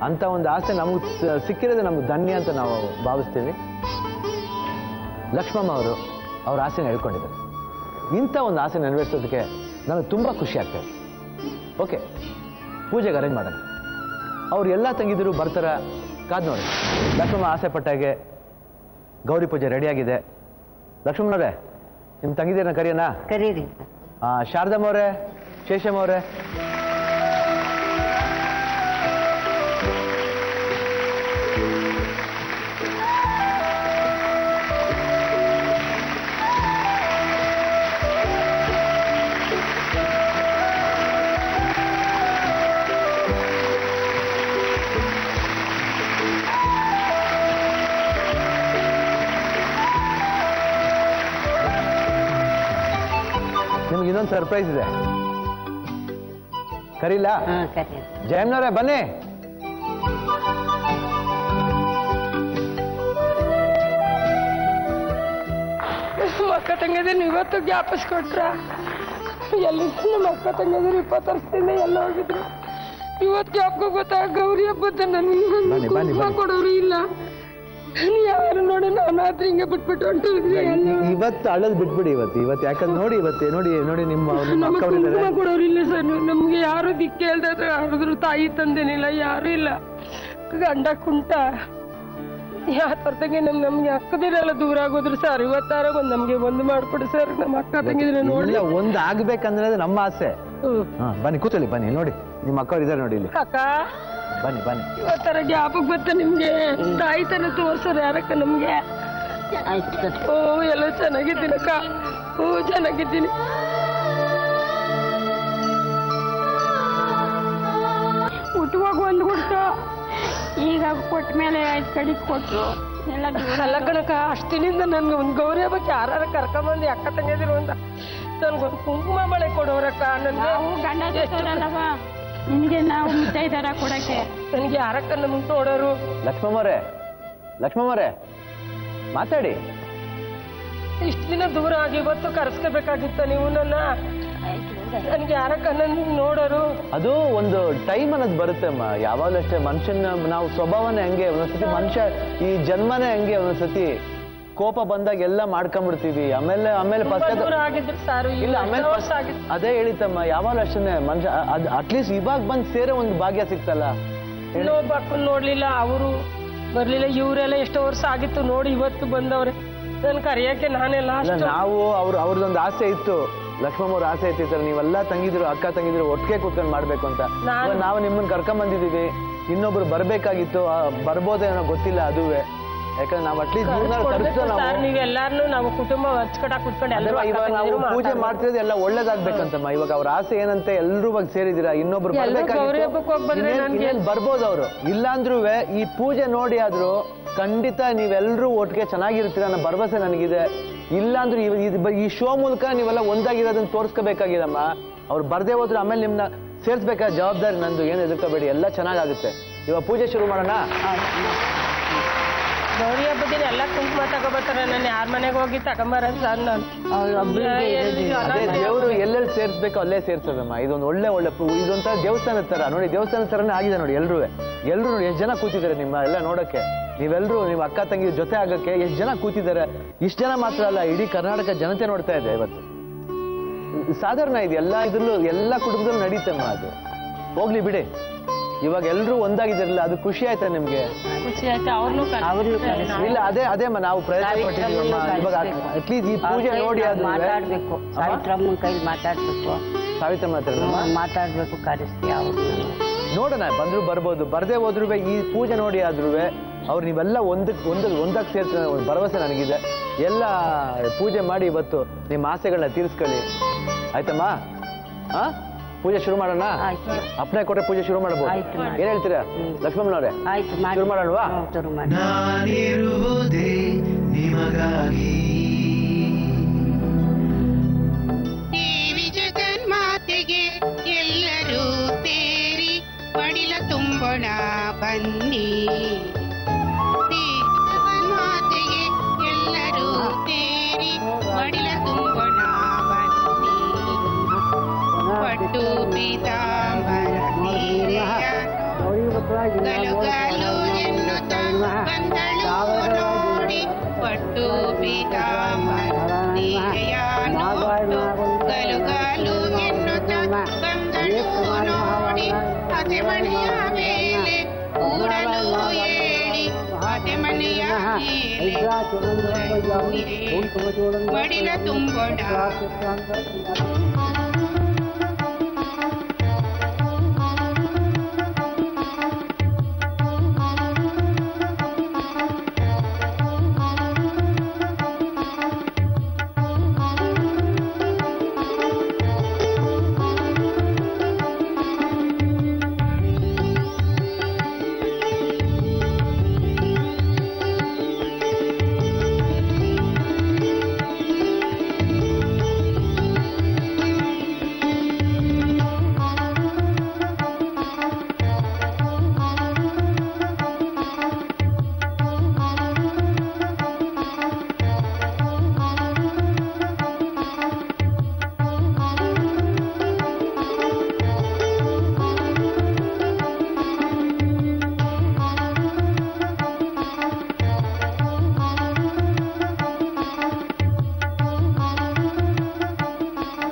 ಅಂಥ ಒಂದು ಆಸೆ ನಮಗೆ ಸಿಕ್ಕಿರೋದು ನಮ್ಗೆ ಧನ್ಯ ಅಂತ ನಾವು ಭಾವಿಸ್ತೀವಿ. ಲಕ್ಷ್ಮಮ್ಮ ಅವರು ಅವ್ರ ಆಸೆನ ಹೇಳ್ಕೊಂಡಿದ್ದಾರೆ. ಇಂಥ ಒಂದು ಆಸೆ ನೆರವೇರಿಸೋದಕ್ಕೆ ನನಗೆ ತುಂಬ ಖುಷಿ ಆಗ್ತದೆ. ಓಕೆ, ಪೂಜೆಗೆ ಅರೇಂಜ್ ಮಾಡೋಣ. ಅವ್ರು ಎಲ್ಲ ತಂಗಿದ್ರು ಬರ್ತಾರ, ಕಾದು ನೋಡಿ. ಲಕ್ಷ್ಮಮ್ಮ ಆಸೆ ಪಟ್ಟಾಗೆ ಗೌರಿ ಪೂಜೆ ರೆಡಿಯಾಗಿದೆ. ಲಕ್ಷ್ಮಮ್ಮನವರೇ, ನಿಮ್ಮ ತಂಗಿದ್ದೀರನ್ನ ಕರೆಯೋಣ? ಕರೀರಿ. ಶಾರದಮ್ಮ ಅವರೇ, ಶೇಷಮ್ಮ ಅವರೇ, ನಿಮ್ಗೆ ಇನ್ನೊಂದು ಸರ್ಪ್ರೈಸ್ ಇದೆ. ಕರೀಲಾ? ಜಯಮ್ಮನವರೇ ಬನ್ನಿ. ಅಕ್ಕ ತಂಗಿದ್ರು ಇವತ್ತು ಜ್ಞಾಪಿಸ್ಕೊಟ್ರ? ಎಲ್ಲಿಂದ ನಮ್ಮ ಅಕ್ಕ ತಂಗಿದ್ರು 20 ವರ್ಷದಿಂದ ಎಲ್ಲ ಹೋಗಿದ್ರು. ಇವತ್ತು ಜ್ಞಾಪಕ ಗೊತ್ತಾ? ಗೌರಿ ಹಬ್ಬದ ನನಗೆ ಕೊಡೋರು ಇಲ್ಲ. ಯಾರು ನೋಡಿ ನಾನು ಆದ್ರೆ ಹಿಂಗೆ ಬಿಟ್ಬಿಟ್ಟು ಹೊಂಟಿದ್ವಿ. ಇವತ್ತು ಅಳದ್ ಬಿಟ್ಬಿಡಿ. ಇವತ್ತು ಯಾಕಂದ್ರೆ ನೋಡಿ, ಇವತ್ತು ನೋಡಿ ನಿಮ್ಮ ಕುಂಕುಮ ಕೊಡೋರಿಲ್ಲ ಸರ್. ನಮ್ಗೆ ಯಾರು ದಿಕ್ಕ ಹೇಳ್ದಾದ್ರೆ ಯಾರಾದ್ರೂ ತಾಯಿ ತಂದೇನಿಲ್ಲ, ಯಾರು ಇಲ್ಲ. ಗಂಡ ಕುಂಟ ಯಾರ ತಂಗಿ ನಮ್ಗೆ ಅಕ್ಕದಿರೆಲ್ಲ ದೂರ ಆಗೋದ್ರು ಸರ್. ಇವತ್ತಾರ ನಮ್ಗೆ ಒಂದು ಮಾಡ್ಕೊಡಿ ಸರ್. ನಮ್ಮ ಅಕ್ಕ ತಂಗಿದ್ರೆ ನೋಡಿ ಒಂದು ಆಗ್ಬೇಕಂದ್ರೆ ನಮ್ಮ ಆಸೆ. ಬನ್ನಿ ಕೂತಲ್ಲಿ, ಬನ್ನಿ ನೋಡಿ ನಿಮ್ಮ ಅಕ್ಕ ಇದ್ದಾರೆ ನೋಡಿ ಇಲ್ಲಿ. ಅಕ್ಕ ಬನ್ನಿ ಬನ್ನಿ. ಇವತ್ತರ ಜ್ಞಾಪಕ ಬತ್ತ ನಿಮ್ಗೆ? ತಾಯಿ ತನ ತೋರ್ಸೋರು ಯಾರಕ್ಕ ನಮ್ಗೆ? ಓ ಎಲ್ಲ ಚೆನ್ನಾಗಿದ್ದೀನಿ ಅಕ್ಕ. ಓ ಚೆನ್ನಾಗಿದ್ದೀನಿ. ಹುಟ್ಟುವಾಗ ಒಂದು ಕೊಟ್ಟು ಈಗ ಕೊಟ್ಟ ಮೇಲೆ 5 ಕಡೆ ಕೊಟ್ಟರು ಎಲ್ಲ. ಅಲ್ಲ ಕಣಕ್ಕ, ಅಷ್ಟಿನಿಂದ ನನ್ಗೆ ಒಂದು ಗೌರಿ ಹಬ್ಬಕ್ಕೆ ಯಾರು ಕರ್ಕೊಂಬಂದು ಅಕ್ಕ ತಂಗಿದ್ರು ಅಂತ ನನ್ಗೊಂದು ಕುಂಕುಮ ಬಳೆ ಕೊಡೋರಕ್ಕ. ನಾವು ಗಂಡ ಜೊತೆರಲ್ಲವ ನಿಮಗೆ ನಾವು ಮುತ್ತೈದರ ಕೊಡಕ್ಕೆ. ನನಗೆ ಯಾರಕ್ಕ ನಮ್ಗೆ ನೋಡೋರು? ಲಕ್ಷ್ಮಮ್ಮರೇ ಮಾತಾಡಿ. ಇಷ್ಟು ದಿನ ದೂರ ಆಗಿ ಇವತ್ತು ಕರೆಸ್ಕೋಬೇಕಾಗಿತ್ತ ನೀವು ನನ್ನ? ನನಗೆ ಯಾರಕ್ಕ ನನ್ನ ನೋಡೋರು? ಅದು ಒಂದು ಟೈಮ್ ಅನ್ನೋದು ಬರುತ್ತೆ ಅಮ್ಮ. ಯಾವಾಗಲೂ ಅಷ್ಟೇ ಮನುಷ್ಯನ ನಾವು ಸ್ವಭಾವನೇ ಹಂಗೆ. ಒಂದೊಂದ್ಸತಿ ಮನುಷ್ಯ ಈ ಜನ್ಮನೇ ಹಂಗೆ. ಒಂದೊಂದ್ಸತಿ ಕೋಪ ಬಂದಾಗ ಎಲ್ಲ ಮಾಡ್ಕೊಂಡ್ಬಿಡ್ತೀವಿ, ಆಮೇಲೆ ಆಗಿದ್ರು ಸರ್, ಇಲ್ಲ ಆಮೇಲೆ ಅದೇ ಹೇಳಿತಮ್ಮ, ಯಾವಾಗ ಅಷ್ಟೇ ಮನುಷ್ಯ ಅಟ್ಲೀಸ್ಟ್ ಇವಾಗ ಬಂದು ಸೇರೋ ಒಂದು ಭಾಗ್ಯ ಸಿಕ್ತಲ್ಲ. ಇನ್ನೊಬ್ಬಕ್ಕೂ ನೋಡ್ಲಿಲ್ಲ, ಅವರು ಬರ್ಲಿಲ್ಲ, ಇವರೆಲ್ಲ ಎಷ್ಟೋ ವರ್ಷ ಆಗಿತ್ತು ನೋಡಿ ಇವತ್ತು ಬಂದವ್ರೆ. ನನ್ ಕರೆಯಕ್ಕೆ ನಾನೆಲ್ಲ ನಾವು ಅವ್ರದೊಂದು ಆಸೆ ಇತ್ತು, ಲಕ್ಷ್ಮಮ್ಮವ್ರ ಆಸೆ ಇತ್ತು, ನೀವೆಲ್ಲ ತಂಗಿದ್ರು ಅಕ್ಕ ತಂಗಿದ್ರು ಒಟ್ಟಿಗೆ ಕೂತ್ಕೊಂಡು ಮಾಡ್ಬೇಕು ಅಂತ. ನಾವು ನಿಮ್ಮನ್ನ ಕರ್ಕೊಂಡ್ ಬಂದಿದೀವಿ, ಇನ್ನೊಬ್ರು ಬರ್ಬೇಕಾಗಿತ್ತು, ಬರ್ಬೋದೇನೋ ಗೊತ್ತಿಲ್ಲ ಅದುವೇ. ಯಾಕಂದ್ರೆ ನಾವು ಅಟ್ಲೀಸ್ಟ್ ನೀವೆಲ್ಲಾರು ನಾವು ಕುಟುಂಬ ಹಚ್ಕಟ ಕುತ್ಕೊಂಡು ಇವಾಗ ನಾವು ಪೂಜೆ ಮಾಡ್ತಿರೋದು ಎಲ್ಲ ಒಳ್ಳೇದಾಗ್ಬೇಕಂತಮ್ಮ. ಇವಾಗ ಅವ್ರ ಆಸೆ ಏನಂತೆ ಎಲ್ರೂ ಇವಾಗ ಸೇರಿದಿರಾ, ಇನ್ನೊಬ್ರು ಬರ್ಬೋದು ಅವರು. ಇಲ್ಲಾಂದ್ರೂ ಈ ಪೂಜೆ ನೋಡಿ ಆದ್ರೂ ಖಂಡಿತ ನೀವೆಲ್ಲರೂ ಒಟ್ಟಿಗೆ ಚೆನ್ನಾಗಿರ್ತೀರ ಅನ್ನೋ ಭರವಸೆ ನನಗಿದೆ. ಇಲ್ಲಾಂದ್ರೂ ಈ ಶೋ ಮೂಲಕ ನೀವೆಲ್ಲ ಒಂದಾಗಿರೋದನ್ನ ತೋರಿಸ್ಕೋಬೇಕಾಗಿದಮ್ಮ. ಅವ್ರು ಬರ್ದೇ ಹೋದ್ರೆ ಆಮೇಲೆ ನಿಮ್ನ ಸೇರ್ಸ್ಬೇಕಾದ ಜವಾಬ್ದಾರಿ ನಂದು, ಏನು ಎದುರ್ಕೋಬೇಡಿ, ಎಲ್ಲ ಚೆನ್ನಾಗಾಗುತ್ತೆ. ಇವಾಗ ಪೂಜೆ ಶುರು ಮಾಡೋಣ. ಗೌರಿ ಹಬ್ಬದಿನ ಎಲ್ಲ ಕುಂಕುಮ ತಗೋಬರ್ತಾರೆ, ನಾನು ಯಾರ ಮನೆಗೆ ಹೋಗಿ ತಗೊಂಬರ ಸರ್. ನಾನು ಅದೇ ದೇವರು ಎಲ್ಲೆಲ್ಲಿ ಸೇರಿಸ್ಬೇಕು ಅಲ್ಲೇ ಸೇರ್ಸೋದಮ್ಮ. ಇದೊಂದು ಒಳ್ಳೆ ಇದೊಂಥರ ದೇವಸ್ಥಾನದ ತರ ನೋಡಿ, ದೇವಸ್ಥಾನದ ತರನೇ ಆಗಿದೆ ನೋಡಿ. ಎಲ್ರೂ ನೋಡಿ ಎಷ್ಟು ಜನ ಕೂತಿದ್ದಾರೆ ನಿಮ್ಮ ಎಲ್ಲ ನೋಡಕ್ಕೆ. ನೀವೆಲ್ಲರೂ ನಿಮ್ಮ ಅಕ್ಕ ತಂಗಿ ಜೊತೆ ಆಗಕ್ಕೆ ಎಷ್ಟು ಜನ ಕೂತಿದ್ದಾರೆ. ಇಷ್ಟು ಜನ ಮಾತ್ರ ಅಲ್ಲ, ಇಡೀ ಕರ್ನಾಟಕ ಜನತೆ ನೋಡ್ತಾ ಇದೆ ಇವತ್ತು. ಸಾಧಾರಣ ಇದೆ, ಎಲ್ಲ ಕುಟುಂಬದಲ್ಲೂ ನಡೀತಮ್ಮ. ಅದು ಹೋಗ್ಲಿ ಬಿಡಿ, ಇವಾಗ ಎಲ್ರೂ ಒಂದಾಗಿದ್ದಾರಲ್ಲ, ಅದು ಖುಷಿ ಆಯ್ತಾ ನಿಮ್ಗೆ? ಖುಷಿ ಆಯ್ತಾ? ಇಲ್ಲ ಅದೇ ನಾವು ಪ್ರಯತ್ನ ಪಟ್ಟಿದ್ದೀವಮ್ಮ. ಇವಾಗ ಅಟ್ಲೀಸ್ಟ್ ಈ ಪೂಜೆ ನೋಡಿ ಅದು ಮಾತಾಡ್ಬೇಕು, ಸಾವಿತ್ರಮ್ಮನ ಕೈಲಿ ಮಾತಾಡ್ಬೇಕು, ಸಾವಿತ್ರಮ್ಮ ಹತ್ರ ಮಾತಾಡ್ಬೇಕು, ಕರೆಸ್ತಿ ಅವ್ರು ನೋಡೋಣ. ಬಂದ್ರು ಬರ್ಬೋದು, ಬರ್ದೇ ಹೋದ್ರು ಈ ಪೂಜೆ ನೋಡಿ ಆದ್ರೂ ಅವ್ರು ನೀವೆಲ್ಲ ಒಂದಕ್ಕೆ ಸೇರ್ತಾರೆ ಒಂದು ಭರವಸೆ ನನಗಿದೆ. ಎಲ್ಲ ಪೂಜೆ ಮಾಡಿ ಇವತ್ತು ನಿಮ್ಮ ಆಸೆಗಳನ್ನ ತೀರಿಸ್ಕೊಳ್ಳಿ, ಆಯ್ತಮ್ಮ? ಪೂಜೆ ಶುರು ಮಾಡೋಣ. ಅಪ್ಪಣೆ ಕೊಟ್ರೆ ಪೂಜೆ ಶುರು ಮಾಡಬಹುದು. ಏನ್ ಹೇಳ್ತೀರಾ ಲಕ್ಷ್ಮಮ್ಮನವ್ರೆ? ಶುರು ಮಾಡೋಣವಾ? ನಾನಿರುವುದೇ ನಿಮಗಾಗಿ, ದೇವಿ ಜಗನ್ಮಾತೆಗೆ ಎಲ್ಲರೂ ಸೇರಿ ಮಡಿಲ ತುಂಬೋಣ ಬನ್ನಿ. ದೇವಿ ಜಗನ್ಮಾತೆಗೆ ಎಲ್ಲರೂ ಸೇರಿ ಮಡಿಲ ತುಂಬೋಣ ಬನ್ನಿ. ಪಟ್ಟು ಪೀತಾಂಬರ ಸೀರೆಯ ಗಲುಗಲು ಎನ್ನುತ್ತ ಬಂದಳು ನೋಡಿ. ಪಟ್ಟು ಪೀತಾಂಬರ ಸೀರೆಯ ನೋಡು ಗಲುಗಲು ಎನ್ನುತ್ತ ಬಂದಳು ನೋಡಿ. ಅತೆಮನೆಯ ಮೇಲೆ ಕೂಡಲು ಹೇಳಿ, ಅತೆಮನೆಯ ಮೇಲೆ ಮಡಿಲ ತುಂಬೋಣ.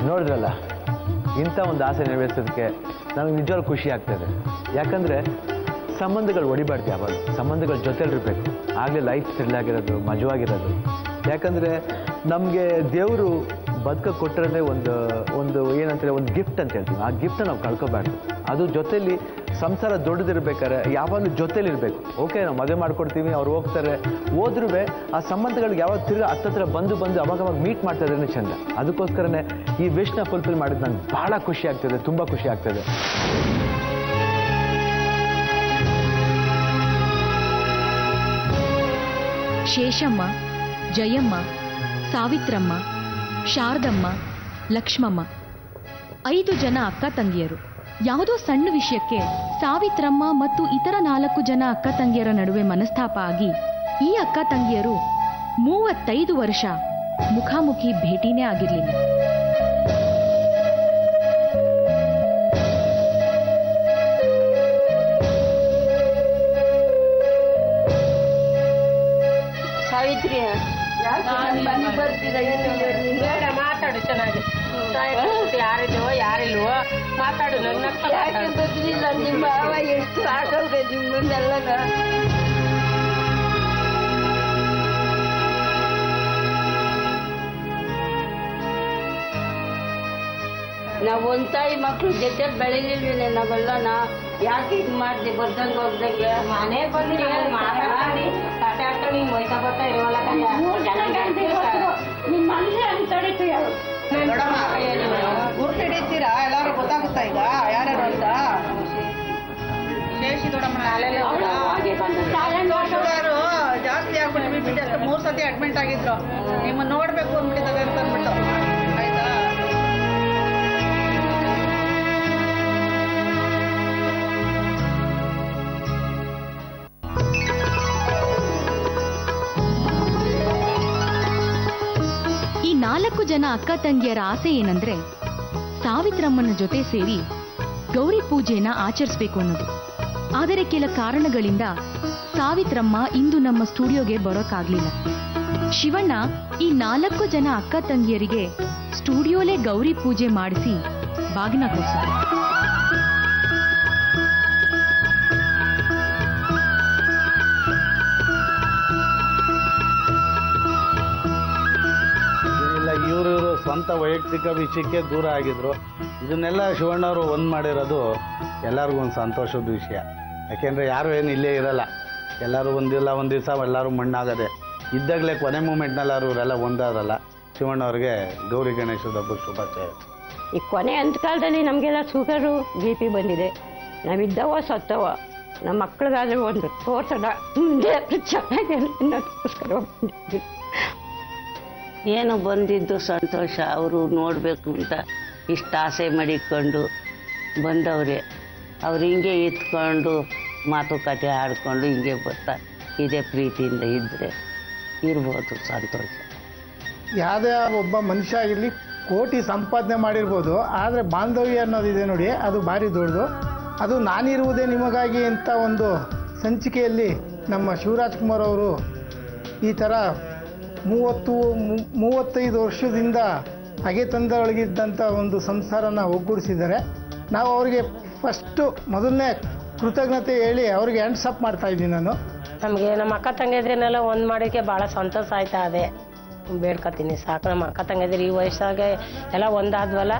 ನೋಡಿದ್ರಲ್ಲ, ಇಂಥ ಒಂದು ಆಸೆ ನೆರವೇರಿಸೋದಕ್ಕೆ ನಮಗೆ ನಿಜವಾಗ್ಲೂ ಖುಷಿ ಆಗ್ತದೆ. ಯಾಕಂದರೆ ಸಂಬಂಧಗಳು ಒಡಿಬಾರ್ದು, ಯಾವಾಗ ಸಂಬಂಧಗಳ ಜೊತೆಲಿರಬೇಕು, ಆಗಲೇ ಲೈಫ್ ಸೆಟ್ಲ್ ಆಗಿರೋದು, ಮಜವಾಗಿರೋದು. ಯಾಕಂದರೆ ನಮಗೆ ದೇವರು ಬದುಕಕ್ಕೆ ಕೊಟ್ಟಿರೋದೇ ಒಂದು ಏನಂತಾರೆ, ಒಂದು ಗಿಫ್ಟ್ ಅಂತ ಹೇಳ್ತೀವಿ. ಆ ಗಿಫ್ಟನ್ನು ನಾವು ಕಳ್ಕೊಬಾರ್ದು. ಅದು ಜೊತೆಲಿ ಸಂಸಾರ ದೊಡ್ಡದಿರ್ಬೇಕಾದ್ರೆ ಯಾವಾಗಲೂ ಜೊತೆಲಿರಬೇಕು. ಓಕೆ, ನಾವು ಮದುವೆ ಮಾಡ್ಕೊಡ್ತೀವಿ, ಅವ್ರು ಹೋಗ್ತಾರೆ, ಹೋದ್ರೂ ಆ ಸಂಬಂಧಗಳಿಗೆ ಯಾವಾಗ ತಿರ್ಗಿ ಹತ್ತತ್ರ ಬಂದು ಅವಾಗವಾಗ ಮೀಟ್ ಮಾಡ್ತಾ ಇದ್ರೆ ಚೆಂದ. ಅದಕ್ಕೋಸ್ಕರನೇ ಈ ವಿಶ್ನ ಫುಲ್ಫಿಲ್ ಮಾಡಿದ್ದು ನಂಗೆ ಭಾಳ ಖುಷಿ ಆಗ್ತದೆ, ತುಂಬ ಖುಷಿ ಆಗ್ತದೆ. ಶೇಷಮ್ಮ, ಜಯಮ್ಮ, ಸಾವಿತ್ರಮ್ಮ, ಶಾರದಮ್ಮ, ಲಕ್ಷ್ಮಮ್ಮ 5 ಜನ ಅಕ್ಕ ತಂಗಿಯರು. ಯಾವುದೋ ಸಣ್ಣ ವಿಷಯಕ್ಕೆ ಸಾವಿತ್ರಮ್ಮ ಮತ್ತು ಇತರ 4 ಜನ ಅಕ್ಕ ತಂಗಿಯರ ನಡುವೆ ಮನಸ್ತಾಪ ಆಗಿ ಈ ಅಕ್ಕ ತಂಗಿಯರು 35 ವರ್ಷ ಮುಖಾಮುಖಿ ಭೇಟಿನೇ ಆಗಿರಲಿಲ್ಲ. ಸಾವಿತ್ರಿ ಬೇಡ ಮಾತಾಡು ಚೆನ್ನಾಗಿ ಯಾರಿಲ್ವೋ ಯಾರಿಲ್ವೋ ಮಾತಾಡು ನನ್ನ ಗೊತ್ತಿಲ್ಲ ನಿಮ್ಮ ಭಾವ ಎಷ್ಟು ಆಟೋಗ್ರೆ ನಿಮ್ಮನ್ನೆಲ್ಲ ನಾವು ಒಂದ್ ತಾಯಿ ಮಕ್ಳು ಜೊತೆ ಬೆಳೆದಿಲ್ವೇನೆ ನಾವೆಲ್ಲ ಯಾಕೆ ಇದು ಮಾಡ್ದೆ ಬರ್ದಂಗೆ ಹೋಗ್ದಂಗೆ ಮನೆಗೆ ಬಂದು ಮಾತಾಡಿ ಕತೆ ಹಾಕೊಂಡು ಹಿಂಗೆ ವಯಸ್ಸ ಬರ್ತಾ ಇರೋಲ್ಲ ಮೂರು ಜನ ನಿಮ್ಮ ಮನಸ್ಸೇ ಅಂತಡಿತು ಗುರುತು ಹಿಡಿತೀರಾ ಎಲ್ಲಾರು ಗೊತ್ತಾಗುತ್ತಾ ಈಗ ಯಾರ್ಯಾರು ಅಂತ ಶೇಷಿ ದೊಡ್ಡಮ್ಮ ಜಾಸ್ತಿ ಆಗ್ಬಿಟ್ಟು 3 ಸತಿ ಅಡ್ಮಿಟ್ ಆಗಿದ್ರು ನಿಮ್ಮನ್ನ ನೋಡ್ಬೇಕು ಅಂದ್ಬಿಟ್ಟಿದ್ದಾರೆ ಅಂತ ಅಂದ್ಬಿಟ್ಟು ಆಯ್ತಾ. ಈ 4 ಜನ ಅಕ್ಕ ತಂಗಿಯರ ಆಸೆ ಏನಂದ್ರೆ ಸಾವಿತ್ರಮ್ಮನ ಜೊತೆ ಸೇರಿ ಗೌರಿ ಪೂಜೆನ ಆಚರಿಸಬೇಕು ಅನ್ನೋದು. ಆದರೆ ಕೆಲ ಕಾರಣಗಳಿಂದ ಸಾವಿತ್ರಮ್ಮ ಇಂದು ನಮ್ಮ ಸ್ಟುಡಿಯೋಗೆ ಬರೋಕ್ಕಾಗ್ಲಿಲ್ಲ. ಶಿವಣ್ಣ ಈ 4 ಜನ ಅಕ್ಕ ತಂಗಿಯರಿಗೆ ಸ್ಟುಡಿಯೋಲೇ ಗೌರಿ ಪೂಜೆ ಮಾಡಿಸಿ ಬಾಗಿನ ಕೊಡಿಸಿದ್ರು. ಇವರು ಸ್ವಂತ ವೈಯಕ್ತಿಕ ವಿಷಯಕ್ಕೆ ದೂರ ಆಗಿದ್ರು. ಇದನ್ನೆಲ್ಲ ಶಿವಣ್ಣವರು ಒಂದು ಮಾಡಿರೋದು ಎಲ್ಲರಿಗೂ ಒಂದು ಸಂತೋಷದ ವಿಷಯ. ಯಾಕೆಂದರೆ ಯಾರು ಏನು ಇಲ್ಲೇ ಇರಲ್ಲ, ಎಲ್ಲರೂ ಒಂದಿಲ್ಲ ಒಂದು ದಿವಸ ಎಲ್ಲರೂ ಮಣ್ಣಾಗದೆ ಇದ್ದಾಗಲೇ ಕೊನೆ ಮೂಮೆಂಟ್ನಲ್ಲಿ ಅವರೆಲ್ಲ ಒಂದಾದಲ್ಲ. ಶಿವಣ್ಣವ್ರಿಗೆ ಗೌರಿ ಗಣೇಶದ ಹಬ್ಬದ ಶುಭಾಶಯ. ಈ ಕೊನೆ ಅಂತ್ಕಾಲದಲ್ಲಿ ನಮಗೆಲ್ಲ ಶುಗರು BP ಬಂದಿದೆ. ನಾವಿದ್ದವ ಸತ್ತವ, ನಮ್ಮ ಮಕ್ಕಳಿಗಾದ್ರೂ ಒಂದು ತೋರ್ಸೋಣ ಮುಂದೆ ಚೆನ್ನಾಗಿ ಅನ್ನೋದಕ್ಕೋಸ್ಕರ ಬಂದಿದ್ವಿ. ಏನು ಬಂದಿದ್ದು ಸಂತೋಷ. ಅವರು ನೋಡಬೇಕು ಅಂತ ಇಷ್ಟು ಆಸೆ ಮಾಡಿಕೊಂಡು ಬಂದವ್ರೆ. ಅವ್ರು ಹಿಂಗೆ ಇತ್ಕೊಂಡು ಮಾತುಕತೆ ಆಡ್ಕೊಂಡು ಹಿಂಗೆ ಬರ್ತಾ ಇದೇ ಪ್ರೀತಿಯಿಂದ ಇದ್ದರೆ ಇರ್ಬೋದು ಸಂತೋಷ. ಯಾವುದೇ ಒಬ್ಬ ಮನುಷ್ಯ ಆಗಿರಲಿ ಕೋಟಿ ಸಂಪಾದನೆ ಮಾಡಿರ್ಬೋದು, ಆದರೆ ಬಾಂಧವ್ಯ ಅನ್ನೋದಿದೆ ನೋಡಿ, ಅದು ಭಾರಿ ದೊಡ್ಡದು. ಅದು ನಾನಿರುವುದೇ ನಿಮಗಾಗಿ ಅಂತ ಒಂದು ಸಂಚಿಕೆಯಲ್ಲಿ ನಮ್ಮ ಶಿವರಾಜ್ಕುಮಾರ್ ಅವರು ಈ ಥರ 35 ವರ್ಷದಿಂದ ಹಗೆ ತಂದೊಳಗಿದ್ದಂಥ ಒಂದು ಸಂಸಾರನ ಒಗ್ಗೂಡಿಸಿದ್ದಾರೆ. ನಾವು ಅವರಿಗೆ ಫಸ್ಟು ಮೊದಲನೇ ಕೃತಜ್ಞತೆ ಹೇಳಿ ಅವ್ರಿಗೆ ಹ್ಯಾಂಡ್ಸ್ ಅಪ್ ಮಾಡ್ತಾ ಇದ್ದೀನಿ ನಾನು. ನಮಗೆ ನಮ್ಮ ಅಕ್ಕ ತಂಗಿದ್ರನ್ನೆಲ್ಲ ಒಂದು ಮಾಡೋಕ್ಕೆ ಭಾಳ ಸಂತೋಷ ಆಯ್ತಾ ಇದೆ. ಬೇಡ್ಕೊತೀನಿ ಸಾಕು. ನಮ್ಮ ಅಕ್ಕ ತಂಗಿದ್ರು ಈ ವಯಸ್ಸಾಗೆ ಎಲ್ಲ ಒಂದಾದ್ವಲ್ಲ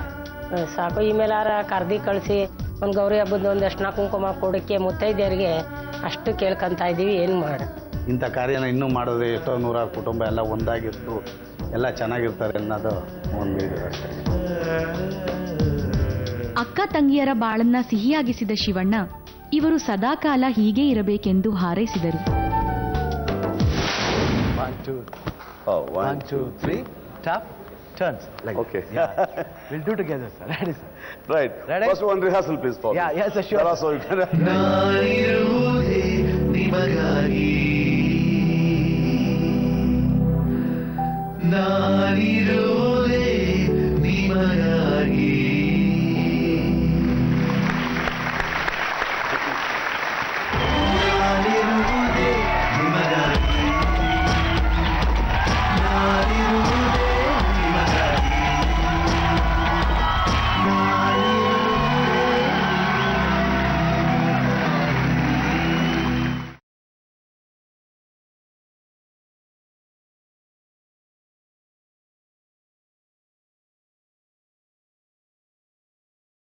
ಸಾಕು. ಇಮೇಲಾರ ಕರ್ದಿ ಕಳಿಸಿ ಒಂದು ಗೌರಿ ಹಬ್ಬದ ಒಂದು ಅರ್ಶಿನ ಕುಂಕುಮ ಕೊಡೋಕ್ಕೆ ಮುತ್ತೈದೆಯರಿಗೆ ಅಷ್ಟು ಕೇಳ್ಕೊತ ಇದ್ದೀವಿ. ಏನು ಮಾಡು ಇಂಥ ಕಾರ್ಯನ ಇನ್ನೂ ಮಾಡಿದ್ರೆ ಎಷ್ಟೋ 100 ಕುಟುಂಬ ಎಲ್ಲ ಒಂದಾಗಿದ್ದು ಎಲ್ಲ ಚೆನ್ನಾಗಿರ್ತಾರೆ ಅನ್ನೋದು ಒಂದು ಇದು ಅಷ್ಟೇ. ಅಕ್ಕ ತಂಗಿಯರ ಬಾಳನ್ನ ಸಿಹಿಯಾಗಿಸಿದ ಶಿವಣ್ಣ ಇವರು ಸದಾಕಾಲ ಹೀಗೆ ಇರಬೇಕೆಂದು ಹಾರೈಸಿದರು. 1 2 3 tap turns like Okay. yeah. We'll do together, sir. Ready, sir? Right. Ready? First one rehearsal, please, for Yeah, me. yes, sir, sure. Tell us how you can. ನಾನಿರುವುದೇ ನಿಮಗಾಗಿ ನಾನಿರುವುದೇ